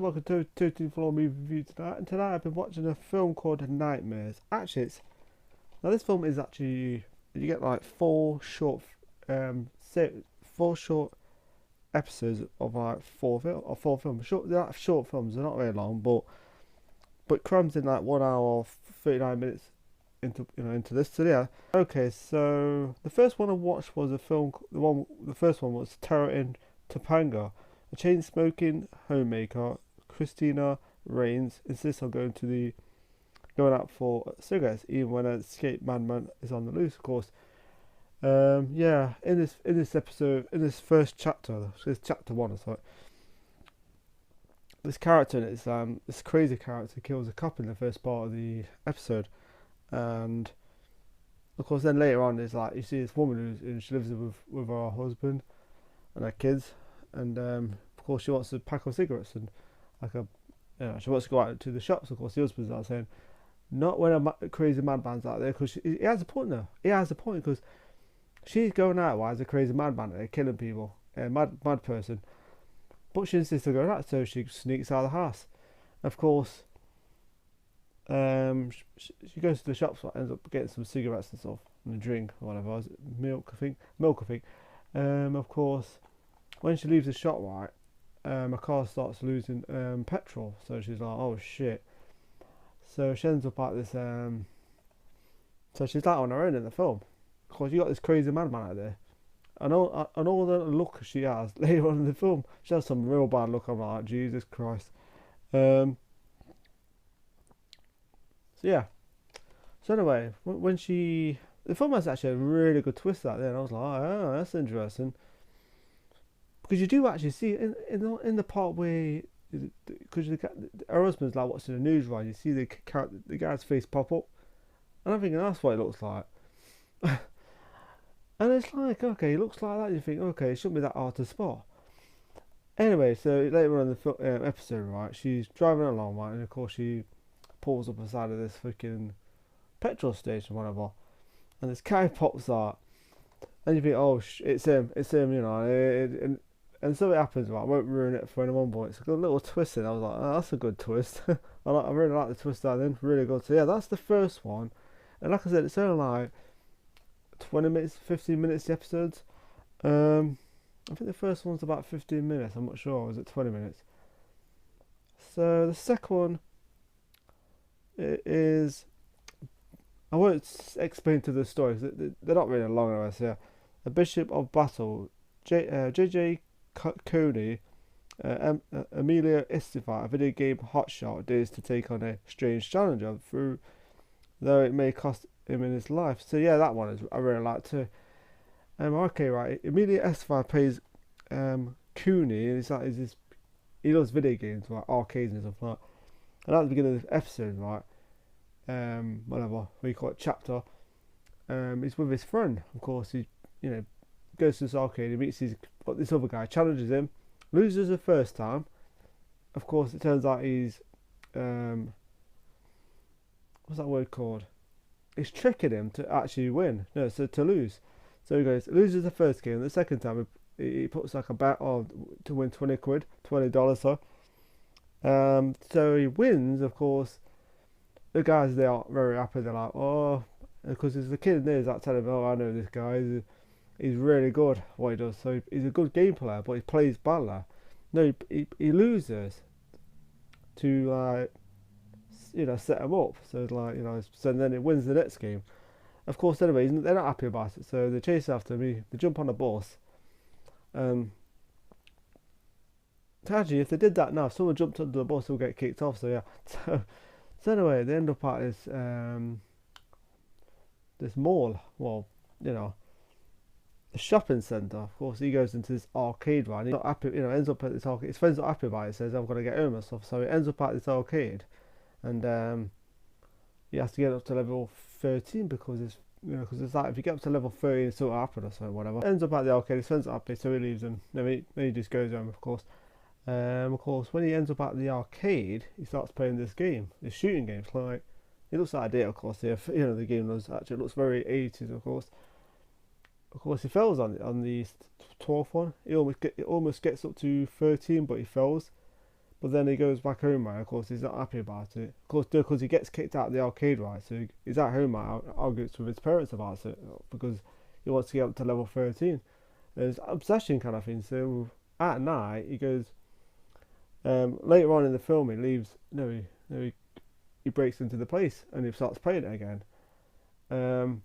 welcome to Totally Flawed movie review tonight. And tonight I've been watching a film called Nightmares. Actually, now this film is actually, you get like four short episodes of like four films. They're like short films. They're not very long, but crammed in like 1 hour 39 minutes into this. So yeah. Okay, so the first one I watched was a film. The first one was Terror in Topanga. A chain-smoking homemaker, Christina Rains, insists on going out for cigarettes, even when an escaped madman is on the loose. Of course, yeah. In this episode, in this first chapter, this chapter one, sorry, this character is this crazy character kills a cop in the first part of the episode, and of course, then later on, there's like you see this woman who she lives with her husband and her kids. And of course, she wants to pack her cigarettes and she wants to go out to the shops. Of course, the husband's out saying, "Not when a crazy madman's out there," because he has a point there. He has a point because she's going out as a crazy madman and killing people, a mad person. But she insists on going out, so she sneaks out of the house. Of course, she goes to the shops, ends up getting some cigarettes and stuff and a drink or whatever. Milk, I think. Of course, when she leaves the shop, right, her car starts losing petrol, so she's like, oh shit. So she ends up at this, so she's like on her own in the film. Of course, you got this crazy madman out there. And all the look she has later on in the film, she has some real bad look. I'm like, Jesus Christ. So yeah. So anyway, the film has actually a really good twist out there, and I was like, oh, that's interesting. Because you do actually see in the part where, because her husband's like watching the news, right? You see the guy's face pop up, and I'm thinking that's what it looks like. And it's like, okay, it looks like that. You think, okay, it shouldn't be that hard to spot. Anyway, so later on in the episode, right, she's driving along, right, and of course she pulls up beside of this freaking petrol station, whatever, and this guy pops out, and you think, oh, it's him, you know, and so it happens, right? I won't ruin it for anyone, but it's a good little twist in. I was like, oh, that's a good twist. I really like the twist at the end, really good. So yeah, that's the first one. And like I said, it's only like 20 minutes, 15 minutes the episodes. I think the first one's about 15 minutes, I'm not sure, or is it 20 minutes? So the second one is, I won't explain to the stories, they're not really long, I say. A Bishop of Battle, J.J. Coney, Amelia Estefan, a video game hotshot, dares to take on a strange challenger, though it may cost him in his life. So yeah, that one I really like too. Okay, right. Amelia Estefan plays Cooney, and he loves video games, like arcades and stuff like that. And at the beginning of the episode, right, whatever we call it, chapter, he's with his friend. Of course, he goes to this arcade, he meets this other guy, challenges him, loses the first time. Of course, it turns out he's what's that word called? He's tricking him to actually win. No, so to lose. So he loses the first game. The second time he puts like a bet on to win $20. So he wins. Of course, the guys, they are very happy. They're like, oh, because there's a kid in there who's like telling him, oh, I know this guy. He's really good at what he does. So he's a good game player, but he plays badly. No, he loses to set him up. So so then it wins the next game. Of course, anyway, they're not happy about it. So they chase after me. They jump on the bus. Actually, if they did that now, if someone jumped onto the bus, they'll get kicked off. So yeah. So anyway, they end up at this mall. Well, a shopping centre. Of course, he goes into this arcade, right? He's not happy, ends up at this arcade. His friend's not happy about it. Says, "I'm gonna get home and stuff." So he ends up at this arcade, and he has to get up to level 13 because it's like if you get up to level 30, it's sort of happen or something, whatever. Ends up at the arcade. His friend's not happy, so he leaves him. Then he just goes home, of course. Of course, when he ends up at the arcade, he starts playing this game, this shooting game. It's like, it looks like a date, of course. The game looks very 80s, of course. Of course, he fails on the 12th one. He almost gets up to 13, but he fails. But then he goes back home, right? Of course, he's not happy about it. Of course, because he gets kicked out of the arcade, right? So he's at home, right? Argues with his parents about it because he wants to get up to level 13. There's obsession kind of thing. So at night, he goes. Later on in the film, he leaves. He breaks into the place and he starts playing it again. And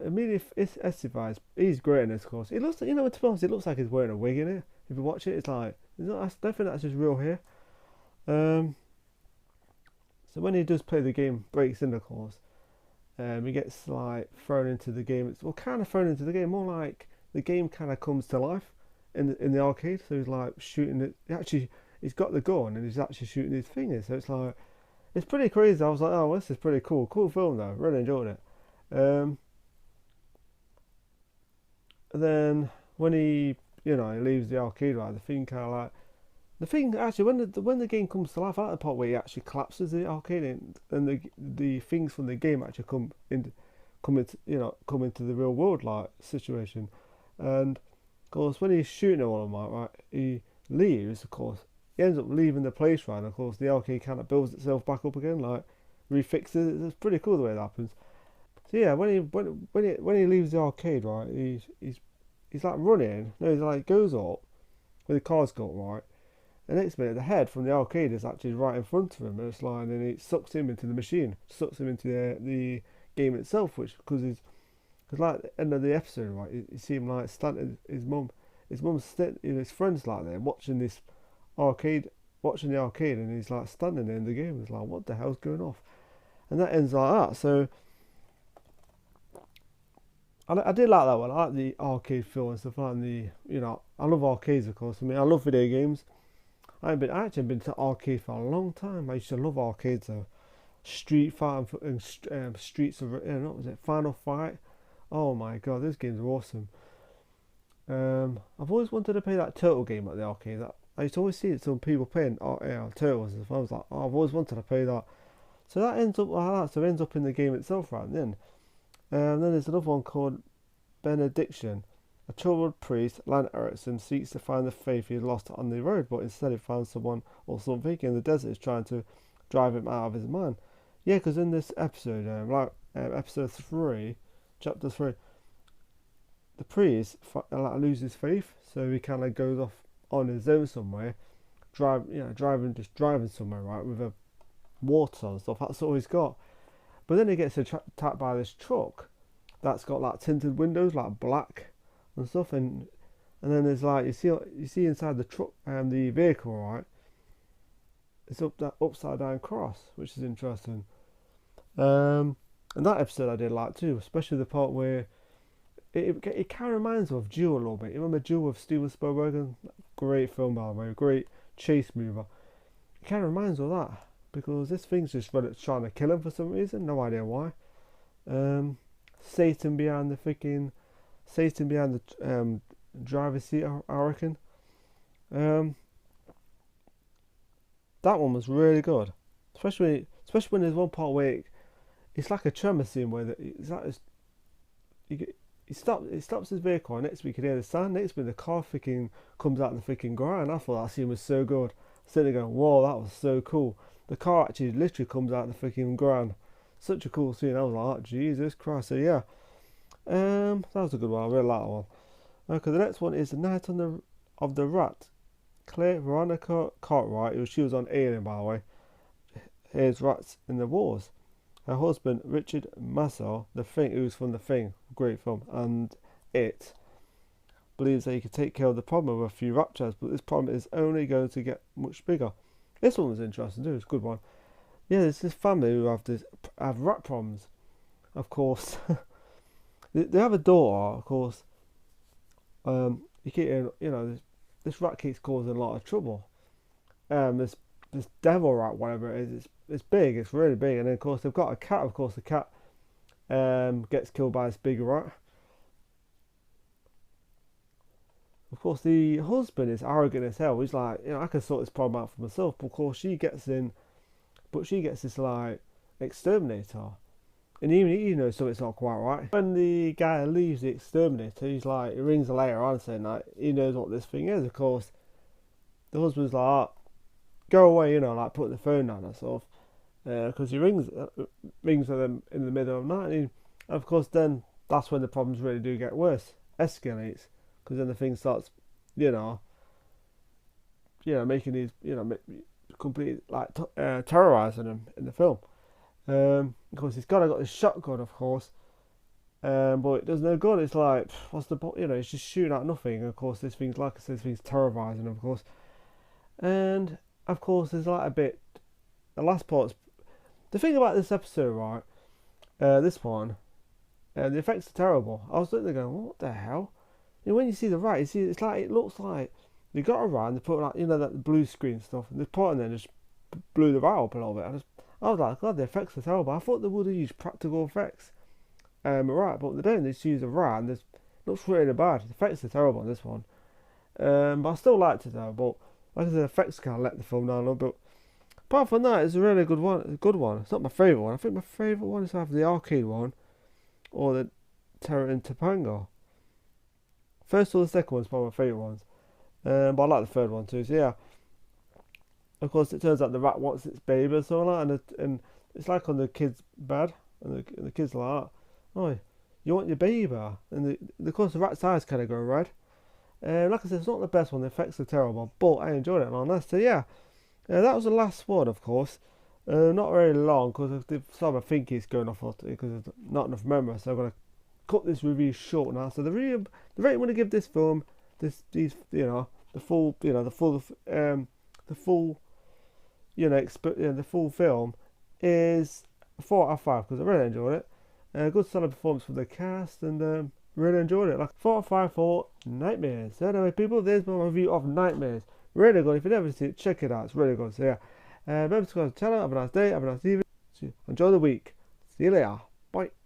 immediately it's Estevez. He's great in this, of course. It looks, to be honest, it looks like he's wearing a wig in it. If you watch it, it's like, I don't think that's just real hair. So when he does play the game, breaks in, of course, he gets like thrown into the game. It's kind of thrown into the game, more like the game kind of comes to life in the arcade. So he's like shooting it. He's got the gun and he's actually shooting his fingers. So it's like, it's pretty crazy. I was like, oh, this is pretty cool. Cool film though. Really enjoyed it. And then when he leaves the arcade, right, the thing actually when the game comes to life, I like the part where he actually collapses the arcade and the things from the game actually come into the real world like situation. And of course when he's shooting all of them, right, he leaves. Of course he ends up leaving the place, right. And of course the arcade kind of builds itself back up again, like refixes it. It's pretty cool the way it happens. So yeah, when he leaves the arcade, right, he's like running. No, he's like goes up where the cars go up, right. The next minute, the head from the arcade is actually right in front of him, and it's like, and it sucks him into the machine, sucks him into the game itself, which because like at the end of the episode, right, you see him like standing, his mum's his friends like there watching the arcade, and he's like standing there in the game. It's like, what the hell's going off? And that ends like that. So I did like that one. I like the arcade feel and stuff like that. I love arcades, of course. I mean, I love video games. I actually been to arcade for a long time. I used to love arcades though. Street Fighter and Streets of what was it? Final Fight. Oh my god, those games are awesome. I've always wanted to play that turtle game at the arcade. I used to always see some people playing turtles and stuff. I was like, oh, I've always wanted to play that. So that ends up like that. So it ends up in the game itself right then. Then there's another one called Benediction. A troubled priest, Lan Erickson, seeks to find the faith he lost on the road, but instead he finds someone or something in the desert is trying to drive him out of his mind. Yeah, because in this episode, episode 3, chapter 3, the priest loses faith, so he kind of goes off on his own somewhere, driving somewhere, right, with a water and stuff. That's all he's got. But then he gets attacked by this truck that's got like tinted windows, like black and stuff, and then there's like you see inside the truck the vehicle, right, it's that upside down cross, which is interesting. And that episode I did like too, especially the part where it kind of reminds me of Duel a little bit. You remember Duel with Steven Spielberg? Great film, by the way, great chase movie. It kind of reminds me of that because this thing's just trying to kill him for some reason, no idea why. Satan behind the driver's seat, I reckon. That one was really good, especially when there's one part where it's like a tremor scene where he stops his vehicle, and next week you can hear the sound. Next week the car comes out of the ground. I thought that scene was so good. Sitting there going, whoa, that was so cool. The car actually literally comes out of the ground. Such a cool scene. I was like, oh, Jesus Christ. So yeah, that was a good one. I really like that one. Okay, the next one is The Night of the Rat. Claire Veronica Cartwright, she was on Alien, by the way. Here's Rats in the Wars. Her husband, Richard Masur, who's from The Thing, great film, and It, believes that he can take care of the problem with a few rat traps, but this problem is only going to get much bigger. This one was interesting too, it's a good one. Yeah, there's this family who have rat problems, of course. They have a daughter, of course. This rat keeps causing a lot of trouble. This devil rat, whatever it is, it's big, it's really big, and then of course they've got a cat. Of course, the cat gets killed by this big rat. Of course, the husband is arrogant as hell. He's like, I can sort this problem out for myself. But of course, she gets this like exterminator. And even he knows something's not quite right. When the guy leaves the exterminator, he rings later on saying that he knows what this thing is. Of course, the husband's like, go away, you know, like put the phone down and stuff, because he rings for them in the middle of the night, and of course then that's when the problems really do get worse, escalates, because then the thing starts, you know, making these, complete like terrorizing him in the film. Of course he's got this shotgun, of course, but it does no good. It's like, what's the point? You know, it's just shooting at nothing. And of course, this thing's, like I said, this thing's terrorizing, of course. And of course, there's like a bit. The last part's the thing about this episode, right? This one, the effects are terrible. I was sitting there going, what the hell? When you see the rat, you see it's like, it looks like they got a rat and they put, like, that blue screen stuff, and they put in there and just blew the rat up a little bit. I was like, God, the effects are terrible. I thought they would have used practical effects. Right, but they don't. They just use a rat, and it looks really bad. The effects are terrible on this one. But I still liked it though. But like I said, the effects kind of let the film down a little bit. Apart from that, it's a really good one. A good one. It's not my favourite one. I think my favourite one is either the arcade one or the Terror in Topanga. First or the second one's probably my favourite ones. But I like the third one too. So yeah. Of course, it turns out the rat wants its baby or something like that, and it's like on the kid's bed, and the kid's like, oh, you want your baby? And of course the rat's eyes kind of go red. Like I said, it's not the best one. The effects are terrible, but I enjoyed it nonetheless. So yeah, that was the last one, of course. Not very long, because some of my thinking is going off because there's not enough memory. So I'm gonna cut this review short now. So the rating I'm gonna give this film, the full film is 4 out of 5 because I really enjoyed it. Good solid performance from the cast, and really enjoyed it. Like 4 out of 5 for Nightmares. So anyway, people, there's my review of Nightmares. Really good. If you've never seen it, check it out. It's really good. So yeah, remember to subscribe to the channel. Have a nice day. Have a nice evening. Enjoy the week. See you later. Bye.